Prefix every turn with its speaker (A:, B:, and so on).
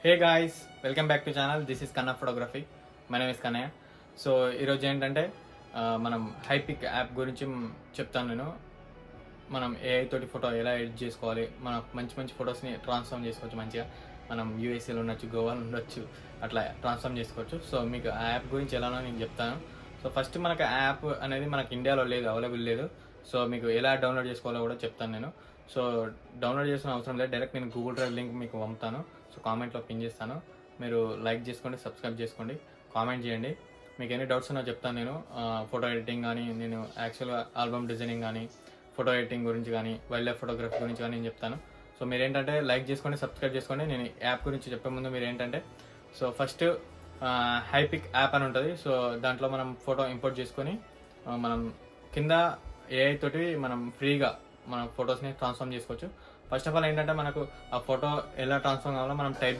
A: Hey guys, welcome back to channel. This is Kanna photography. My name is Kannayya. So ఈరోజు ఏంటంటే మనం హైపిక్ app గురించి చెప్తాను నేను. మనం ఏఐ తోటి ఫోటో ఎలా ఎడిట్ చేసుకోవాలి, మనం మంచి మంచి ఫొటోస్ని ట్రాన్స్ఫార్మ్ చేసుకోవచ్చు. మంచిగా మనం యూఎస్ఏలో ఉండొచ్చు, గోవాలో ఉండొచ్చు, అట్లా ట్రాన్స్ఫార్మ్ చేసుకోవచ్చు. సో మీకు ఆ యాప్ గురించి ఎలానో నేను చెప్తాను. సో ఫస్ట్ మనకు ఆ యాప్ అనేది మనకి ఇండియాలో లేదు, అవైలబుల్ లేదు. సో మీకు ఎలా డౌన్లోడ్ చేసుకోవాలో కూడా చెప్తాను నేను. సో డౌన్లోడ్ చేసిన అవసరం లేదు, డైరెక్ట్ నేను గూగుల్ డ్రైవ్ లింక్ మీకు పంపుతాను. సో కామెంట్లో పిన్ చేస్తాను. మీరు లైక్ చేసుకోండి, సబ్స్క్రైబ్ చేసుకోండి, కామెంట్ చేయండి. మీకు ఎన్ని డౌట్స్ ఉన్నా చెప్తాను నేను. ఫోటో ఎడిటింగ్ కానీ, నేను యాక్చువల్గా ఆల్బమ్ డిజైనింగ్ కానీ, ఫోటో ఎడిటింగ్ గురించి కానీ, వైల్డ్ లైఫ్ ఫోటోగ్రఫీ గురించి కానీ నేను చెప్తాను. సో మీరు ఏంటంటే లైక్ చేసుకోండి, సబ్స్క్రైబ్ చేసుకోండి. నేను యాప్ గురించి చెప్పే ముందు మీరు ఏంటంటే, సో ఫస్ట్ హైపిక్ యాప్ అని ఉంటుంది. సో దాంట్లో మనం ఫోటో ఇంపోర్ట్ చేసుకొని మనం కింద ఏఐ తోటి మనం ఫ్రీగా మన ఫొటోస్ని ట్రాన్స్ఫార్మ్ చేసుకోవచ్చు. ఫస్ట్ ఆఫ్ ఆల్ ఏంటంటే మనకు ఆ ఫోటో ఎలా ట్రాన్స్ఫార్మ్ కావాలో మనం టైప్